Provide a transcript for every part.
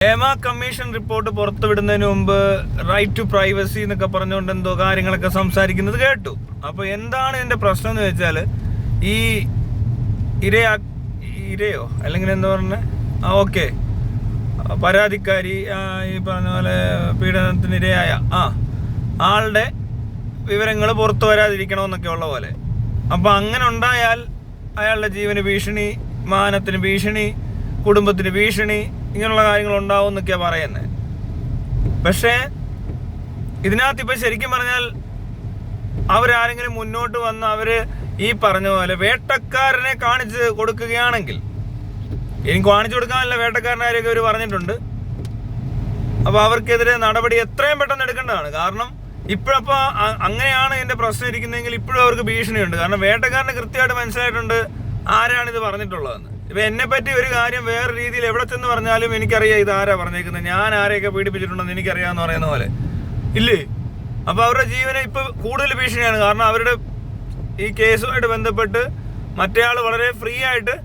Hema commission report പുറത്തുവിടുന്നതിന് മുമ്പ് right to privacy എന്നൊക്കെ പറഞ്ഞുകൊണ്ട് എന്തോ കാര്യങ്ങളൊക്കെ സംസാരിക്കുന്നത് കേട്ടു. അപ്പോൾ എന്താണ് ഇതിന്റെ പ്രശ്നം എന്ന് വെച്ചാൽ, ഈ ഇരയോ അല്ലെങ്കിൽ എന്താ പറഞ്ഞ ഓക്കെ പരാതിക്കാരി ഈ പറഞ്ഞ പോലെ പീഡനത്തിന് ഇരയായ ആളുടെ വിവരങ്ങൾ പുറത്തു വരാതിരിക്കണമെന്നൊക്കെ ഉള്ള പോലെ. അപ്പോൾ അങ്ങനെ ഉണ്ടായാൽ അയാളുടെ ജീവന് ഭീഷണി, മാനത്തിന് ഭീഷണി, കുടുംബത്തിന് ഭീഷണി, ഇങ്ങനെയുള്ള കാര്യങ്ങൾ ഉണ്ടാവും എന്നൊക്കെയാണ് പറയുന്നത്. പക്ഷേ ഇതിനകത്ത് ഇപ്പം ശരിക്കും പറഞ്ഞാൽ അവരാരെങ്കിലും മുന്നോട്ട് വന്ന് അവർ ഈ പറഞ്ഞ പോലെ വേട്ടക്കാരനെ കാണിച്ച് കൊടുക്കുകയാണെങ്കിൽ, എനിക്ക് കാണിച്ചു കൊടുക്കാനല്ല, വേട്ടക്കാരനാരെയൊക്കെ അവർ പറഞ്ഞിട്ടുണ്ട്. അപ്പോൾ അവർക്കെതിരെ നടപടി എത്രയും പെട്ടെന്ന് എടുക്കേണ്ടതാണ്. കാരണം ഇപ്പോഴപ്പോൾ അങ്ങനെയാണ് ഇതിൻ്റെ പ്രശ്നം ഇരിക്കുന്നതെങ്കിൽ ഇപ്പോഴും അവർക്ക് ഭീഷണിയുണ്ട്. കാരണം വേട്ടക്കാരന് കൃത്യമായിട്ട് മനസ്സിലായിട്ടുണ്ട് ആരാണിത് പറഞ്ഞിട്ടുള്ളതെന്ന്. ഇപ്പം എന്നെ പറ്റി ഒരു കാര്യം വേറെ രീതിയിൽ എവിടെ ചെന്ന് പറഞ്ഞാലും എനിക്കറിയാം ഇത് ആരാ പറഞ്ഞേക്കുന്നത്, ഞാൻ ആരെയൊക്കെ പീഡിപ്പിച്ചിട്ടുണ്ടെന്ന് എനിക്കറിയാമെന്ന് പറയുന്ന പോലെ ഇല്ലേ. അപ്പോൾ അവരുടെ ജീവന് ഇപ്പോൾ കൂടുതൽ ഭീഷണിയാണ്. കാരണം അവരുടെ ഈ കേസുമായിട്ട് ബന്ധപ്പെട്ട് മറ്റേയാൾ വളരെ ഫ്രീ ആയിട്ട്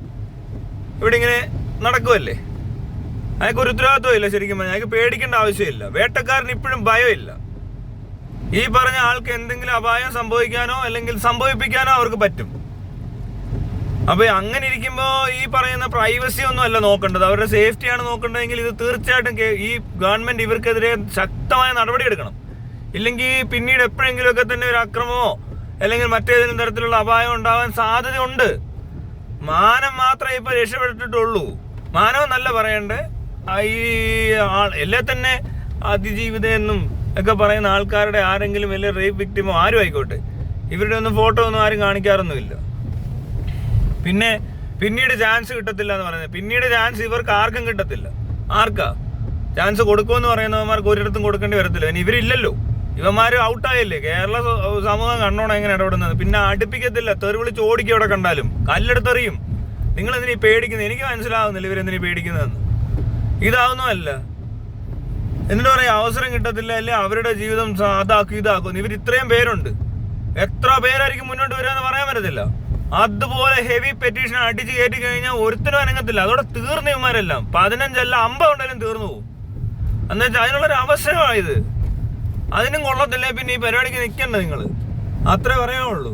ഇവിടെ ഇങ്ങനെ നടക്കുമല്ലേ. അയാൾക്ക് ഒരു ഉത്തരവാദിത്വം ഇല്ല. ശരിക്കും പറഞ്ഞാൽ അയാൾക്ക് പേടിക്കേണ്ട ആവശ്യമില്ല. വേട്ടക്കാരന് ഇപ്പോഴും ഭയമില്ല. ഈ പറഞ്ഞ ആൾക്ക് എന്തെങ്കിലും അപായം സംഭവിക്കാനോ അല്ലെങ്കിൽ സംഭവിപ്പിക്കാനോ അവർക്ക് പറ്റും. അപ്പോൾ അങ്ങനെ ഇരിക്കുമ്പോൾ ഈ പറയുന്ന പ്രൈവസി ഒന്നും അല്ല നോക്കേണ്ടത്, അവരുടെ സേഫ്റ്റിയാണ് നോക്കേണ്ടതെങ്കിൽ ഇത് തീർച്ചയായിട്ടും ഈ ഗവൺമെന്റ് ഇവർക്കെതിരെ ശക്തമായ നടപടി എടുക്കണം. ഇല്ലെങ്കിൽ പിന്നീട് എപ്പോഴെങ്കിലുമൊക്കെ തന്നെ ഒരു അക്രമമോ അല്ലെങ്കിൽ മറ്റേതെങ്കിലും തരത്തിലുള്ള അപായം ഉണ്ടാവാൻ സാധ്യതയുണ്ട്. മാനം മാത്രമേ ഇപ്പോൾ രക്ഷപ്പെട്ടിട്ടുള്ളൂ. മാനം എന്നല്ല പറയണ്ടേ, ഈ എല്ലേ തന്നെ അതിജീവിതയെന്നും ഒക്കെ പറയുന്ന ആൾക്കാരുടെ ആരെങ്കിലും വലിയ റേപ്പ് വിക്ടിമോ ആരും ആയിക്കോട്ടെ, ഇവരുടെ ഒന്നും ഫോട്ടോ ഒന്നും ആരും കാണിക്കാറൊന്നുമില്ല. പിന്നീട് ചാൻസ് കിട്ടത്തില്ല എന്ന് പറയുന്നത്, പിന്നീട് ചാൻസ് ഇവർക്ക് ആർക്കും കിട്ടത്തില്ല. ആർക്കാ ചാൻസ് കൊടുക്കുമെന്ന് പറയുന്നവന്മാർക്ക് ഒരിടത്തും കൊടുക്കേണ്ടി വരത്തില്ല. ഇനി ഇവരില്ലല്ലോ, ഇവന്മാർ ഔട്ടായല്ലേ. കേരള സമൂഹം കണ്ടോണം എങ്ങനെ ഇടപെടുന്നത്. പിന്നെ അടുപ്പിക്കത്തില്ല, തെറി വിളിച്ച് ഓടിക്കും. എവിടെ കണ്ടാലും കല്ലെടുത്തെറിയും. നിങ്ങൾ എന്തിനീ പേടിക്കുന്നത്? എനിക്ക് മനസ്സിലാവുന്നില്ല ഇവരെന്തിനീ പേടിക്കുന്നതെന്ന്. ഇതാവുന്നതല്ല. എന്നിട്ട് പറയാം അവസരം കിട്ടത്തില്ല, അല്ലേ അവരുടെ ജീവിതം അതാക്കും ഇതാക്കും. ഇവർ ഇത്രയും പേരുണ്ട്, എത്ര പേരായിരിക്കും മുന്നോട്ട് വരിക എന്ന് പറയാൻ പറ്റത്തില്ല. അതുപോലെ ഹെവി പെറ്റീഷൻ അടിച്ച് കയറ്റി കഴിഞ്ഞാൽ ഒരുത്തരും അനങ്ങത്തില്ല. അതോടെ തീർന്ന ഇവന്മാരെല്ലാം 15 അല്ല 50 ഉണ്ടെങ്കിലും തീർന്നു പോകും. എന്നുവെച്ചാൽ അതിനുള്ളൊരു അവസരമാണിത്. അതിനും കൊള്ളത്തില്ലേ പിന്നെ ഈ പരിപാടിക്ക് നിൽക്കണ്ട നിങ്ങൾ. അത്രേ പറയാനുള്ളൂ.